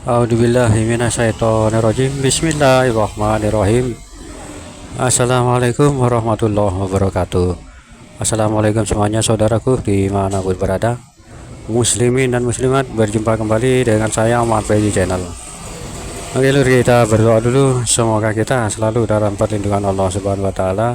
A'udzubillahiminasyaitonirrajim. Bismillahirrahmanirrahim. Assalamualaikum warahmatullahi wabarakatuh. Assalamualaikum semuanya saudaraku dimanapun berada, muslimin dan muslimat. Berjumpa kembali dengan saya Ahmad Faizi Channel. Oke lur, kita berdoa dulu. Semoga kita selalu dalam perlindungan Allah Subhanahu wa Ta'ala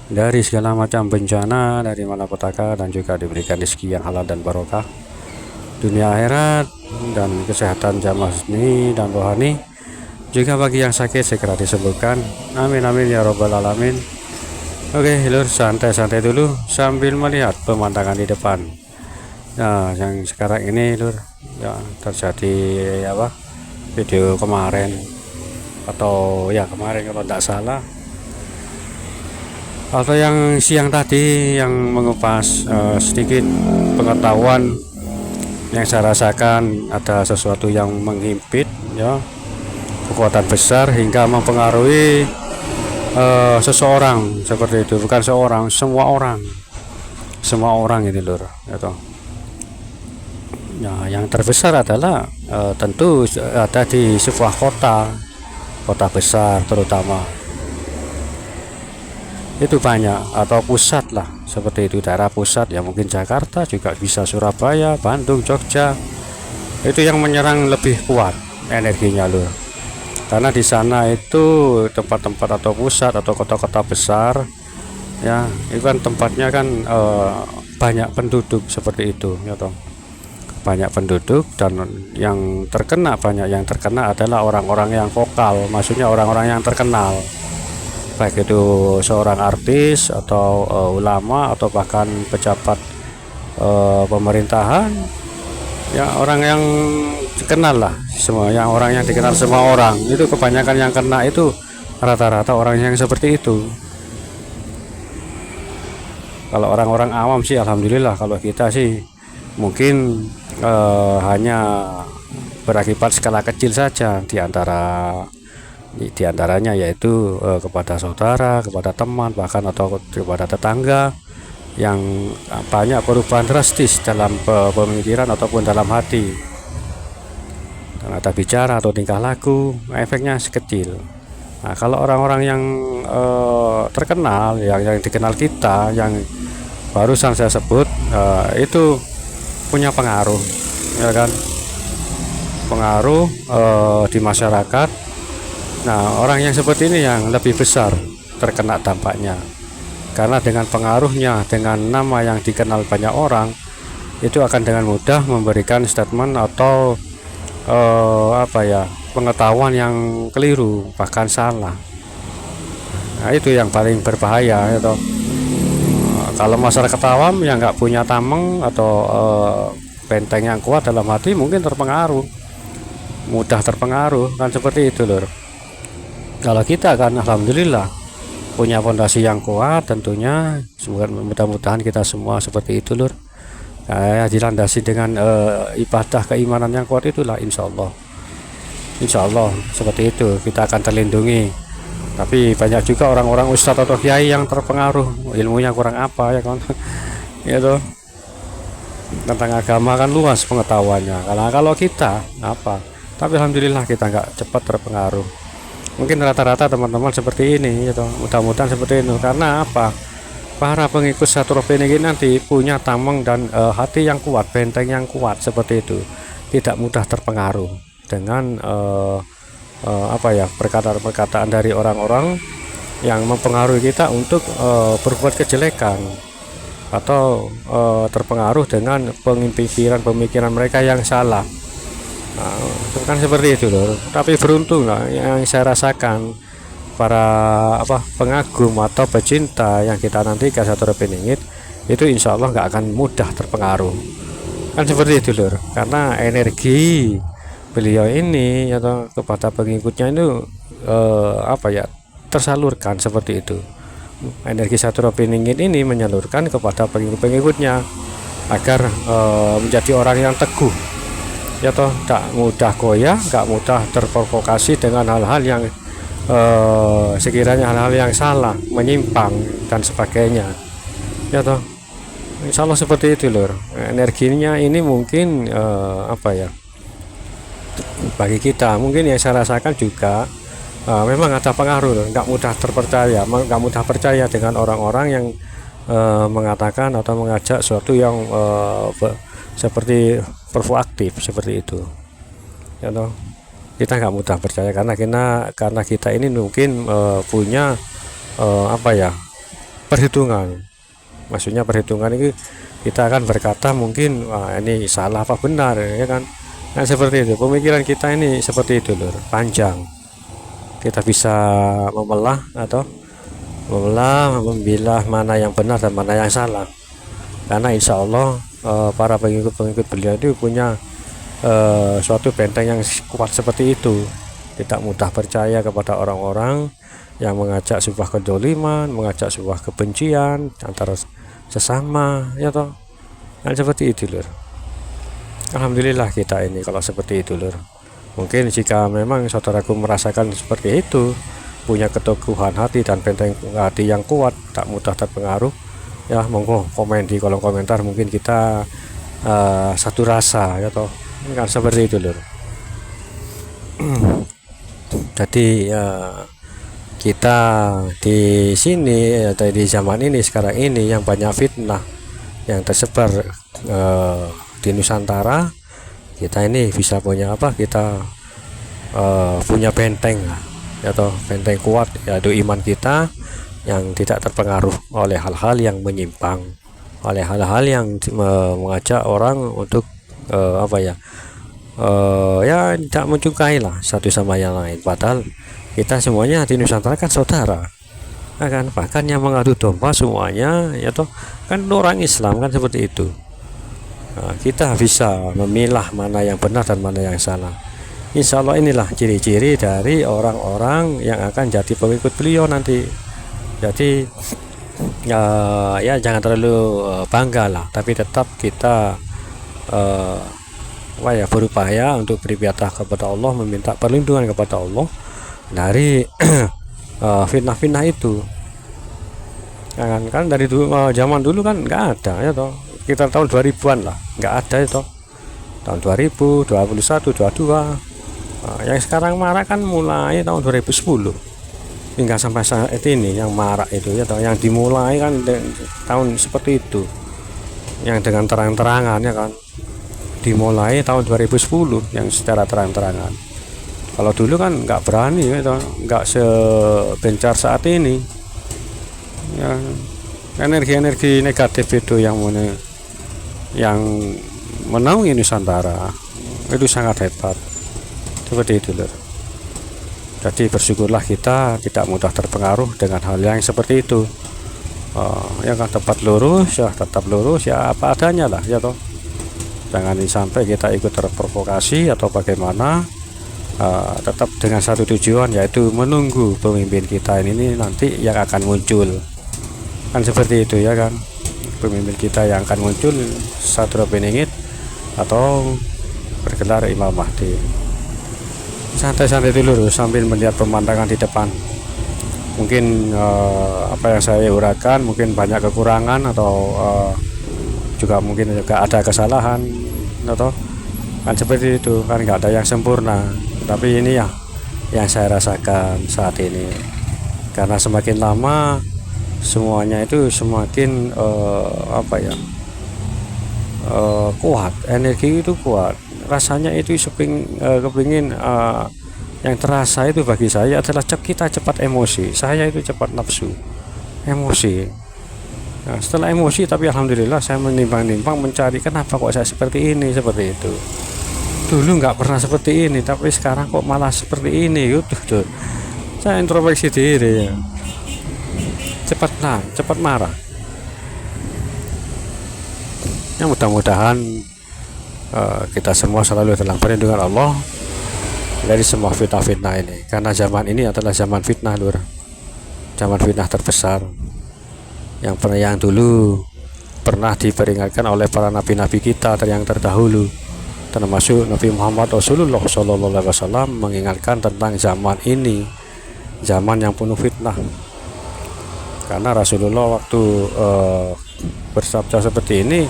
dari segala macam bencana, dari malapetaka, dan juga diberikan rezeki yang halal dan barokah dunia akhirat, dan kesehatan jasmani dan rohani. Juga bagi yang sakit segera disembuhkan. Amin amin ya robbal alamin. Oke lur, santai-santai dulu sambil melihat pemandangan di depan. Nah, yang sekarang ini lur, ya terjadi video kemarin, atau ya kemarin kalau tidak salah, atau yang siang tadi, yang mengupas sedikit pengetahuan yang saya rasakan. Ada sesuatu yang menghimpit, ya, kekuatan besar hingga mempengaruhi seseorang seperti itu. Bukan seorang, semua orang ini lur, gitu. Nah, yang terbesar adalah tentu ada di sebuah kota besar, terutama itu banyak, atau pusat lah, seperti itu, daerah pusat ya, mungkin Jakarta, juga bisa Surabaya, Bandung, Jogja. Itu yang menyerang lebih kuat energinya lur, karena di sana itu tempat-tempat atau pusat atau kota-kota besar, ya itu kan tempatnya kan banyak penduduk seperti itu, ya toh. Banyak penduduk, dan banyak yang terkena adalah orang-orang yang vokal, maksudnya orang-orang yang terkenal, baik itu seorang artis atau ulama atau bahkan pejabat pemerintahan, ya orang yang dikenal lah, semua yang orang yang dikenal semua orang. Itu kebanyakan yang kena itu rata-rata orang yang seperti itu. Kalau orang-orang awam sih alhamdulillah, kalau kita sih mungkin hanya berakibat skala kecil saja, diantaranya yaitu kepada saudara, kepada teman, bahkan atau kepada tetangga yang banyak perubahan drastis dalam pemikiran ataupun dalam hati, dan ada bicara atau tingkah laku, efeknya sekecil. Nah, kalau orang-orang yang terkenal, yang dikenal kita, yang barusan saya sebut, itu punya pengaruh, ya kan, pengaruh di masyarakat. Nah, orang yang seperti ini yang lebih besar terkena dampaknya, karena dengan pengaruhnya, dengan nama yang dikenal banyak orang, itu akan dengan mudah memberikan statement atau pengetahuan yang keliru, bahkan salah. Nah, itu yang paling berbahaya, itu. Kalau masyarakat awam yang nggak punya tameng atau benteng yang kuat dalam hati, mungkin terpengaruh, mudah terpengaruh, kan seperti itu lur. Kalau kita kan alhamdulillah punya fondasi yang kuat, tentunya semoga mudah-mudahan kita semua seperti itu lur. Dilandasi dengan ibadah keimanan yang kuat, itulah insya Allah seperti itu kita akan terlindungi. Tapi banyak juga orang-orang ustadz atau kiai yang terpengaruh, ilmunya kurang apa, ya kan. Itu tentang agama kan luas pengetahuannya. Kalau kita apa, tapi alhamdulillah kita nggak cepat terpengaruh. Mungkin rata-rata teman-teman seperti ini, gitu. Mudah-mudahan seperti itu. Karena apa? Para pengikut Satur ini nanti punya tameng dan hati yang kuat, benteng yang kuat seperti itu, tidak mudah terpengaruh dengan perkataan-perkataan dari orang-orang yang mempengaruhi kita untuk berbuat kejelekan, atau terpengaruh dengan pemikiran mereka yang salah. Nah, kan seperti itu loh. Tapi beruntung lah yang saya rasakan, para pengagum atau pecinta yang kita nantikan Satur Beningit, itu insya Allah nggak akan mudah terpengaruh, kan seperti itu lor. Karena energi beliau ini atau kepada pengikutnya itu tersalurkan seperti itu. Energi Satur Beningit ini menyalurkan kepada pengikut-pengikutnya agar menjadi orang yang teguh, ya toh, tak mudah goyah, gak mudah terprovokasi dengan hal-hal yang sekiranya hal-hal yang salah, menyimpang dan sebagainya, ya toh. Insya Allah seperti itu lor. Energinya ini mungkin bagi kita. Mungkin yang saya rasakan juga memang ada pengaruh, nggak mudah terpercaya, nggak mudah percaya dengan orang-orang yang mengatakan atau mengajak sesuatu yang seperti provokatif seperti itu, ya toh. Kita nggak mudah percaya karena kita ini mungkin punya apa ya, perhitungan. Maksudnya perhitungan ini kita akan berkata mungkin wah, ini salah apa benar, ya kan. Nah seperti itu pemikiran kita ini, seperti itu lur, panjang. Kita bisa memilah mana yang benar dan mana yang salah, karena insya Allah para pengikut-pengikut beliau itu punya suatu benteng yang kuat seperti itu. Tidak mudah percaya kepada orang-orang yang mengajak sebuah kedoliman, mengajak sebuah kebencian antara sesama, ya toh. Kan seperti itu lur. Alhamdulillah kita ini kalau seperti itu lur. Mungkin jika memang saudaraku merasakan seperti itu, punya keteguhan hati dan benteng hati yang kuat, tak mudah terpengaruh, ya monggo komen di kolom komentar. Mungkin kita satu rasa, ya toh. Kan seperti itu lur. Jadi kita di sini atau di zaman ini sekarang ini yang banyak fitnah yang tersebar di Nusantara, kita ini bisa punya apa, kita punya benteng, ya toh, benteng kuat, yaitu iman kita yang tidak terpengaruh oleh hal-hal yang menyimpang, oleh hal-hal yang mengajak orang untuk apa ya, ya tidak menyukai lah satu sama yang lain. Padahal kita semuanya di Nusantara kan saudara, kan bahkan yang mengadu domba semuanya, ya toh, kan orang Islam, kan seperti itu. Nah, kita bisa memilah mana yang benar dan mana yang salah. Insya Allah inilah ciri-ciri dari orang-orang yang akan jadi pengikut beliau nanti. Jadi ya jangan terlalu bangga lah, tapi tetap kita berupaya untuk beribadah kepada Allah, meminta perlindungan kepada Allah dari fitnah-fitnah itu. Kan dari dulu, zaman dulu kan nggak ada, ya toh. Kita tahun 2000-an lah nggak ada itu, tahun 2000, 21, 22. Yang sekarang marak kan mulai tahun 2010 hingga sampai saat ini yang marak itu, ya toh, yang dimulai kan tahun seperti itu, yang dengan terang-terangan, ya kan, dimulai tahun 2010 yang secara terang-terangan. Kalau dulu kan nggak berani, ya toh, nggak sebencar saat ini, ya. Energi-energi negatif itu yang menaungi Nusantara itu sangat hebat, seperti itu lho. Jadi bersyukurlah kita tidak mudah terpengaruh dengan hal yang seperti itu. Ya kan, tetap lurus ya apa adanya lah, ya toh. Jangan sampai kita ikut terprovokasi atau bagaimana. Tetap dengan satu tujuan, yaitu menunggu pemimpin kita ini nanti yang akan muncul, kan seperti itu, ya kan. Pemimpin kita yang akan muncul Sadra Beningit atau bergelar Imam Mahdi. Santai-santai dulu sambil melihat pemandangan di depan. Mungkin apa yang saya uraikan mungkin banyak kekurangan atau mungkin juga ada kesalahan, atau kan seperti itu, kan nggak ada yang sempurna. Tapi ini ya yang saya rasakan saat ini, karena semakin lama semuanya itu semakin kuat, energi itu kuat, rasanya itu kepingin yang terasa itu bagi saya adalah kita cepat emosi, saya itu cepat nafsu emosi. Nah, setelah emosi, tapi alhamdulillah saya menimbang-nimbang mencari kenapa kok saya seperti ini, seperti itu. Dulu nggak pernah seperti ini, tapi sekarang kok malah seperti ini gitu. Saya introspeksi diri, ya. Cepat marah. Ya, mudah-mudahan kita semua selalu dalam perlindungan Allah dari semua fitnah-fitnah ini, karena zaman ini adalah zaman fitnah, lur. Zaman fitnah terbesar yang dulu pernah diperingatkan oleh para nabi-nabi kita yang terdahulu, termasuk Nabi Muhammad Rasulullah SAW, mengingatkan tentang zaman ini, zaman yang penuh fitnah. Karena Rasulullah waktu bersabda seperti ini,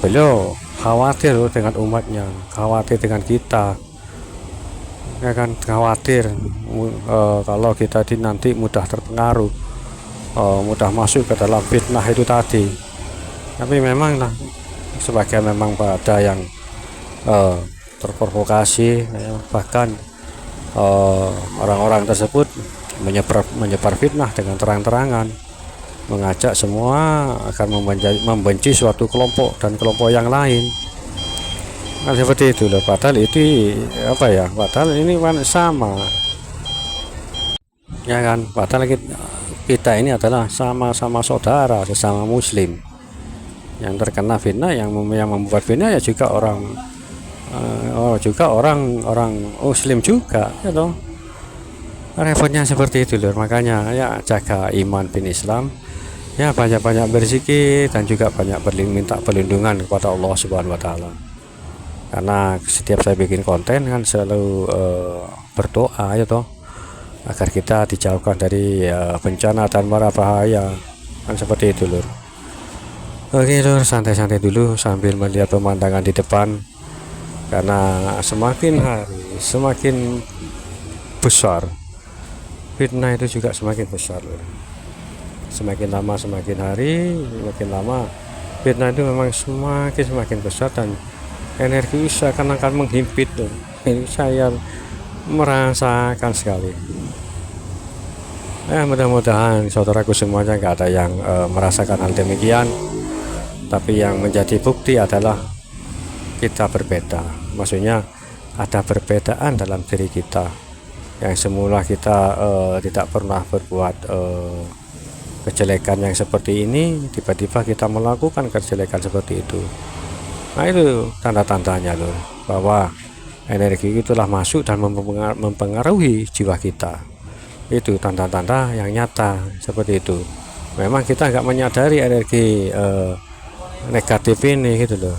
beliau khawatir dengan umatnya, khawatir dengan kita, ya kan, khawatir kalau kita nanti mudah terpengaruh, mudah masuk ke dalam fitnah itu tadi. Tapi memang lah, sebagian memang ada yang terprovokasi, ya, bahkan orang-orang tersebut menyebar fitnah dengan terang-terangan, mengajak semua akan membenci suatu kelompok dan kelompok yang lain. Nah, seperti itu loh. Padahal itu apa ya? Padahal ini kan sama, ya kan? Padahal kita ini adalah sama-sama saudara, sesama Muslim. Yang terkena fitnah, yang membuat fitnah ya juga orang Muslim juga, ya toh. Repotnya seperti itu loh. Makanya ya jaga iman bin Islam, ya banyak-banyak berzikir dan juga banyak minta perlindungan kepada Allah Subhanahu wa taala. Karena setiap saya bikin konten kan selalu berdoa, ya toh, agar kita dijauhkan dari bencana dan mara bahaya, kan seperti itu lur. Oke lur, santai-santai dulu sambil melihat pemandangan di depan, karena semakin hari semakin besar fitnah itu juga semakin besar lur. Semakin lama semakin hari semakin lama fitnah itu memang semakin besar, dan energi seakan akan menghimpit tuh. Ini saya merasakan sekali. Mudah-mudahan saudaraku semuanya nggak ada yang merasakan hal demikian. Tapi yang menjadi bukti adalah kita berbeda. Maksudnya ada perbedaan dalam diri kita. Yang semula kita tidak pernah berbuat kejelekan yang seperti ini, tiba-tiba kita melakukan kejelekan seperti itu. Nah, itu tanda-tandanya loh, bahwa energi itulah masuk dan mempengaruhi jiwa kita. Itu tanda-tanda yang nyata seperti itu. Memang kita nggak menyadari energi negatif ini gitu loh,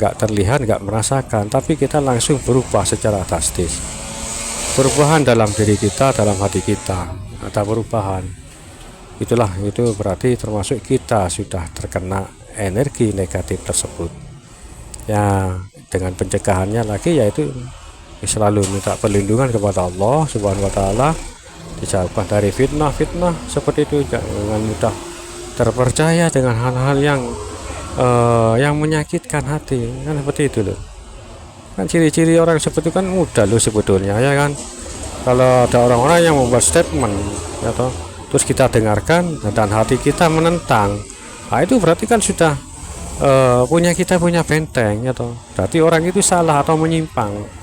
nggak terlihat, nggak merasakan, tapi kita langsung berubah secara drastis. Perubahan dalam diri kita, dalam hati kita ada perubahan. Itu berarti termasuk kita sudah terkena energi negatif tersebut. Ya, dengan pencegahannya lagi yaitu selalu minta perlindungan kepada Allah Subhanahu wa taala, dijauhkan dari fitnah-fitnah seperti itu, jangan mudah terpercaya dengan hal-hal yang menyakitkan hati, kan seperti itu loh. Kan ciri-ciri orang seperti itu kan mudah loh sebetulnya, ya kan. Kalau ada orang-orang yang membuat statement, ya toh, terus kita dengarkan dan hati kita menentang, nah itu berarti kan sudah kita punya benteng, ya toh. Berarti orang itu salah atau menyimpang.